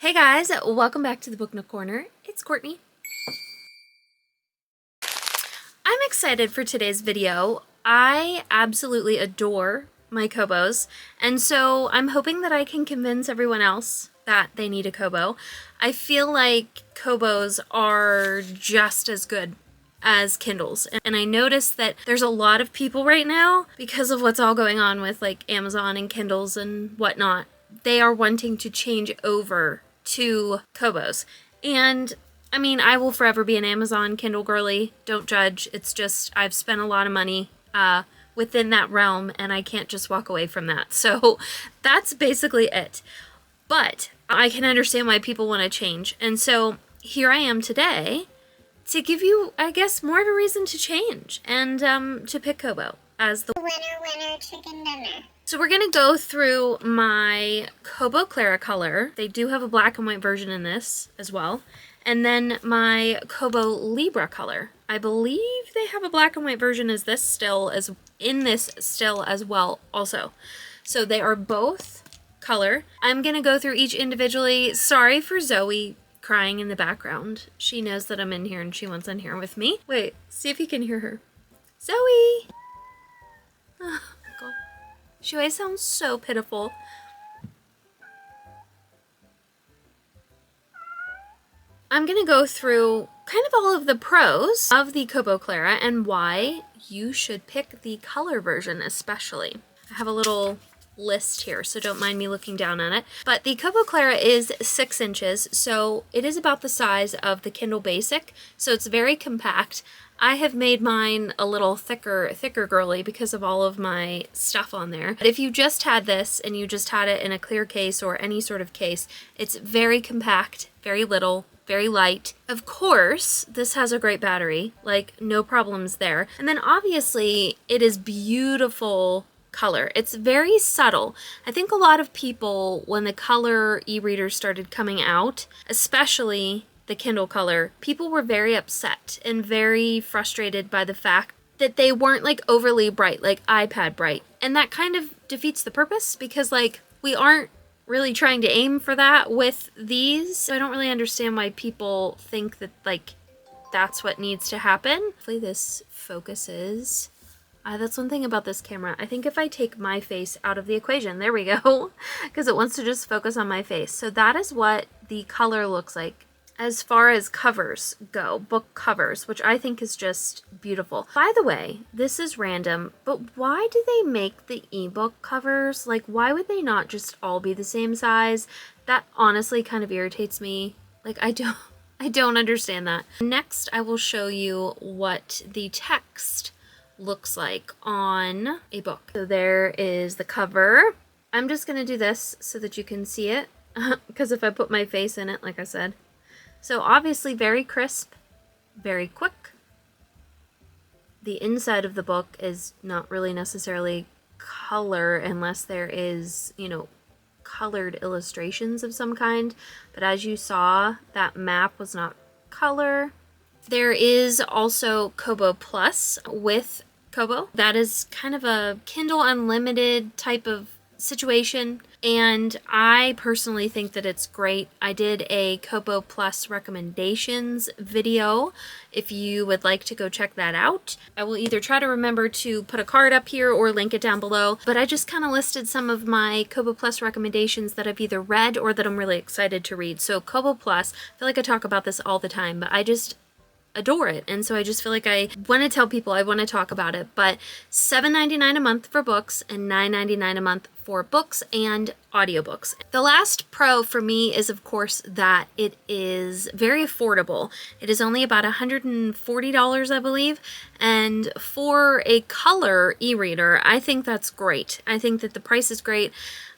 Hey guys, welcome back to the Book Nook Corner. It's Courtney. I'm excited for today's video. I absolutely adore my Kobos, and so I'm hoping that I can convince everyone else that they need a Kobo. I feel like Kobos are just as good as Kindles, and I noticed that there's a lot of people right now, because of what's all going on with like Amazon and Kindles and whatnot, they are wanting to change over to Kobos. And I mean, I will forever be an Amazon Kindle girly. Don't judge. It's just I've spent a lot of money within that realm, and I can't just walk away from that. So that's basically it. But I can understand why people want to change. And so here I am today to give you, I guess, more of a reason to change and to pick Kobo as the winner chicken dinner. So we're going to go through my Kobo Clara Color. They do have a black and white version in this as well. And then my Kobo Libra Color. I believe they have a black and white version as in this still as well also. So they are both color. I'm going to go through each individually. Sorry for Zoe crying in the background. She knows that I'm in here and she wants in here with me. Wait, see if you can hear her. Zoe! Oh, God. She always sounds so pitiful. I'm going to go through kind of all of the pros of the Kobo Clara and why you should pick the color version especially. I have a little list here, so don't mind me looking down on it. But the Kobo Clara is 6 inches, so it is about the size of the Kindle Basic, so it's very compact. I have made mine a little thicker girly because of all of my stuff on there. But if you just had this and you just had it in a clear case or any sort of case, it's very compact, very little, very light. Of course, this has a great battery, like no problems there. And then obviously it is beautiful color. It's very subtle. I think a lot of people, when the color e-readers started coming out, especially the Kindle Color, people were very upset and very frustrated by the fact that they weren't like overly bright, like iPad bright. And that kind of defeats the purpose because like we aren't really trying to aim for that with these. So I don't really understand why people think that like that's what needs to happen. Hopefully this focuses. That's one thing about this camera. I think if I take my face out of the equation, there we go, because it wants to just focus on my face. So that is what the color looks like as far as covers go, book covers, which I think is just beautiful. By the way, this is random, but why do they make the ebook covers? Like, why would they not just all be the same size? That honestly kind of irritates me. Like, I don't understand that. Next, I will show you what the text looks like on a book. So there is the cover. I'm just gonna do this so that you can see it, because if I put my face in it, like I said. So obviously very crisp, very quick. The inside of the book is not really necessarily color unless there is, you know, colored illustrations of some kind. But as you saw, that map was not color. There is also Kobo Plus with Kobo. That is kind of a Kindle Unlimited type of situation, and I personally think that it's great. I did a Kobo Plus recommendations video if you would like to go check that out. I will either try to remember to put a card up here or link it down below, but I just kind of listed some of my Kobo Plus recommendations that I've either read or that I'm really excited to read. So Kobo Plus, I feel like I talk about this all the time, but I just adore it, and so I just feel like I want to tell people, I want to talk about it. But $7.99 a month for books and $9.99 a month for books and audiobooks. The last pro for me is, of course, that it is very affordable. It is only about $140, I believe, and for a color e-reader, I think that's great. I think that the price is great.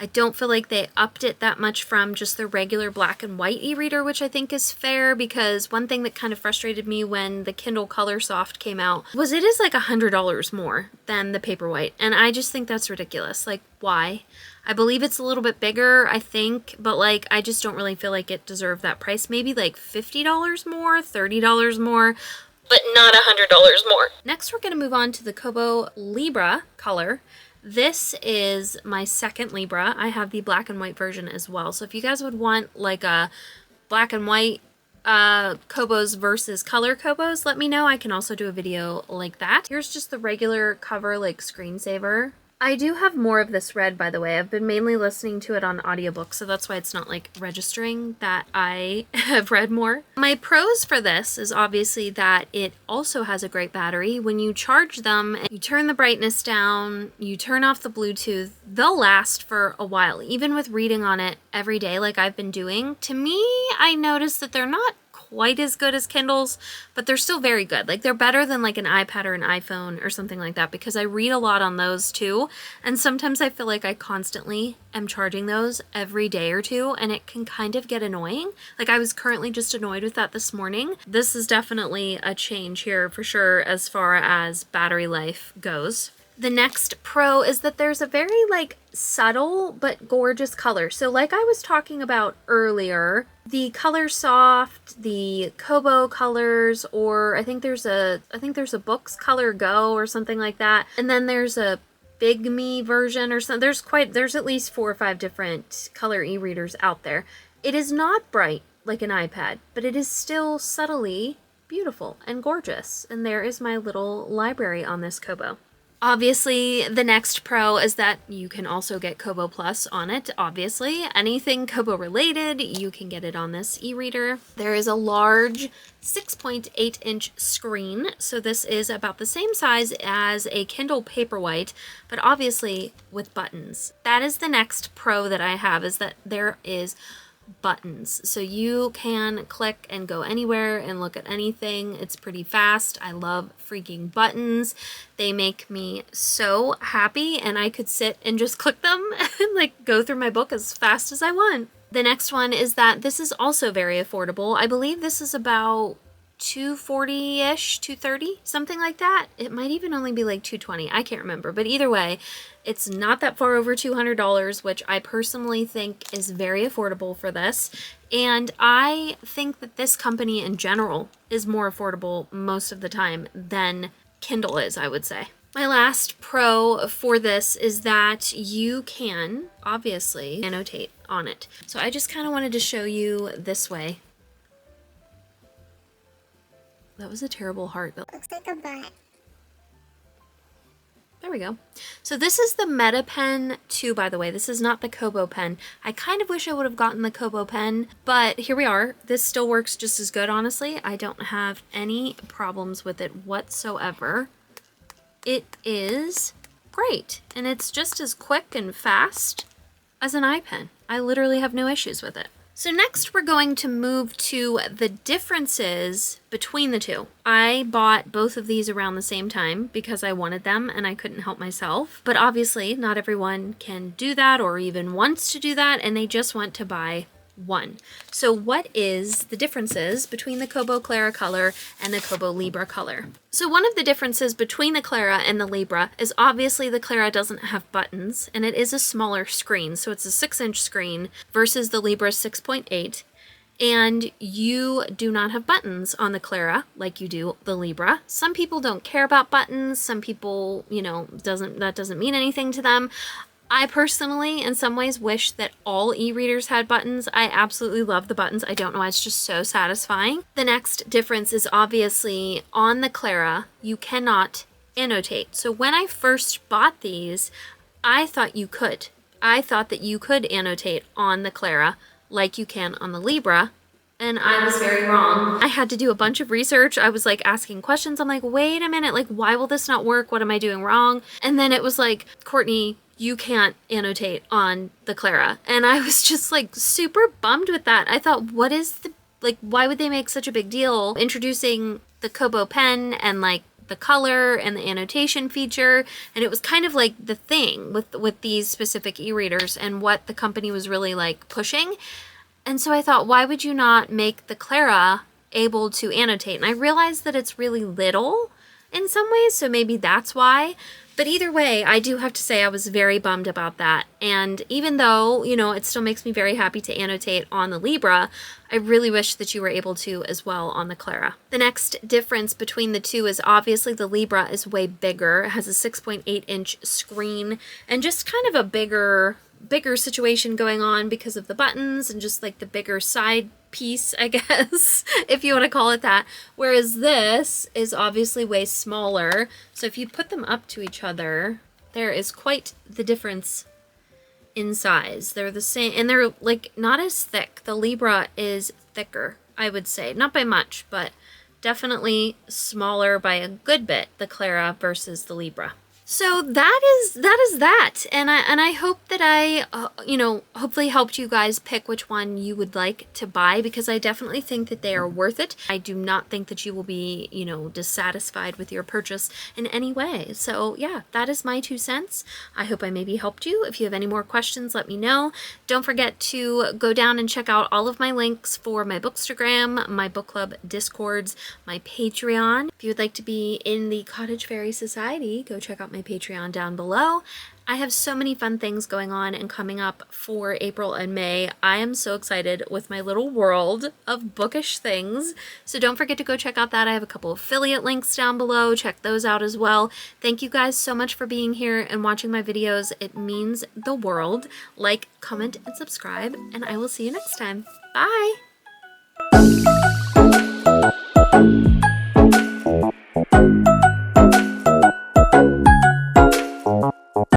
I don't feel like they upped it that much from just the regular black and white e-reader, which I think is fair, because one thing that kind of frustrated me when the Kindle Color Soft came out was it is like $100 more than the Paperwhite, and I just think that's ridiculous. Like, why? I believe it's a little bit bigger, I think, but like I just don't really feel like it deserved that price. Maybe like $50 more, $30 more, but not $100 more. Next, we're going to move on to the Kobo Libra Color. This is my second Libra. I have the black and white version as well. So if you guys would want like a black and white Kobos versus color Kobos, let me know. I can also do a video like that. Here's just the regular cover, like screensaver. I do have more of this read, by the way. I've been mainly listening to it on audiobook, so that's why it's not like registering that I have read more. My pros for this is obviously that it also has a great battery. When you charge them, you turn the brightness down, you turn off the Bluetooth, they'll last for a while. Even with reading on it every day like I've been doing, to me, I noticed that they're not quite as good as Kindles, but they're still very good. Like they're better than like an iPad or an iPhone or something like that, because I read a lot on those too. And sometimes I feel like I constantly am charging those every day or two, and it can kind of get annoying. Like I was currently just annoyed with that this morning. This is definitely a change here for sure as far as battery life goes. The next pro is that there's a very like subtle but gorgeous color. So like I was talking about earlier, the Color Soft, the Kobo colors, or I think there's a Books Color Go or something like that. And then there's a Big Me version or something. There's at least 4 or 5 different color e-readers out there. It is not bright like an iPad, but it is still subtly beautiful and gorgeous. And there is my little library on this Kobo. Obviously, the next pro is that you can also get Kobo Plus on it, obviously. Anything Kobo related, you can get it on this e-reader. There is a large 6.8-inch screen, so this is about the same size as a Kindle Paperwhite, but obviously with buttons. That is the next pro that I have, is that there is buttons. So you can click and go anywhere and look at anything. It's pretty fast. I love freaking buttons. They make me so happy, and I could sit and just click them and like go through my book as fast as I want. The next one is that this is also very affordable. I believe this is about $240-ish, $230, something like that. It might even only be like $220. I can't remember, but either way, it's not that far over $200, which I personally think is very affordable for this. And I think that this company in general is more affordable most of the time than Kindle is, I would say. My last pro for this is that you can obviously annotate on it. So I just kind of wanted to show you this way. That was a terrible heart. Looks like a butt. There we go. So this is the Meta Pen 2, by the way. This is not the Kobo pen. I kind of wish I would have gotten the Kobo pen, but here we are. This still works just as good, honestly. I don't have any problems with it whatsoever. It is great, and it's just as quick and fast as an iPen. I literally have no issues with it. So next we're going to move to the differences between the two. I bought both of these around the same time because I wanted them and I couldn't help myself. But obviously not everyone can do that or even wants to do that, and they just want to buy one. So what is the differences between the Kobo Clara Color and the Kobo Libra Color? So one of the differences between the Clara and the Libra is obviously the Clara doesn't have buttons, and it is a smaller screen. So it's a 6-inch screen versus the Libra's 6.8. And you do not have buttons on the Clara like you do the Libra. Some people don't care about buttons. Some people, that doesn't mean anything to them. I personally, in some ways, wish that all e-readers had buttons. I absolutely love the buttons. I don't know why, it's just so satisfying. The next difference is obviously on the Clara, you cannot annotate. So when I first bought these, I thought you could. I thought that you could annotate on the Clara like you can on the Libra, and I was very wrong. I had to do a bunch of research. I was like asking questions. I'm like, wait a minute, like why will this not work? What am I doing wrong? And then it was like, Courtney, you can't annotate on the Clara. And I was just like super bummed with that. I thought, what is the, like, why would they make such a big deal introducing the Kobo pen and like the color and the annotation feature? And it was kind of like the thing with these specific e-readers and what the company was really like pushing. And so I thought, why would you not make the Clara able to annotate? And I realized that it's really little. in some ways, so maybe that's why. But either way, I do have to say I was very bummed about that. And even though, you know, it still makes me very happy to annotate on the Libra, I really wish that you were able to as well on the Clara. The next difference between the two is obviously the Libra is way bigger. It has a 6.8-inch screen and just kind of a bigger situation going on because of the buttons and just like the bigger side piece, I guess, if you want to call it that. Whereas this is obviously way smaller. So if you put them up to each other, there is quite the difference in size. They're the same, and they're like not as thick. The Libra is thicker, I would say. Not by much, but definitely smaller by a good bit, the Clara versus the Libra. So that is that, and I hope that I, you know, hopefully helped you guys pick which one you would like to buy, because I definitely think that they are worth it. I do not think that you will be, you know, dissatisfied with your purchase in any way. So yeah, that is my 2 cents. I hope I maybe helped you. If you have any more questions, let me know. Don't forget to go down and check out all of my links for my Bookstagram, my book club Discords, my Patreon. If you would like to be in the Cottage Fairy Society, go check out my Patreon down below. I have so many fun things going on and coming up for April and May. I am so excited with my little world of bookish things. So don't forget to go check out that. I have a couple of affiliate links down below. Check those out as well. Thank you guys so much for being here and watching my videos. It means the world. Like, comment, and subscribe, and I will see you next time. Bye!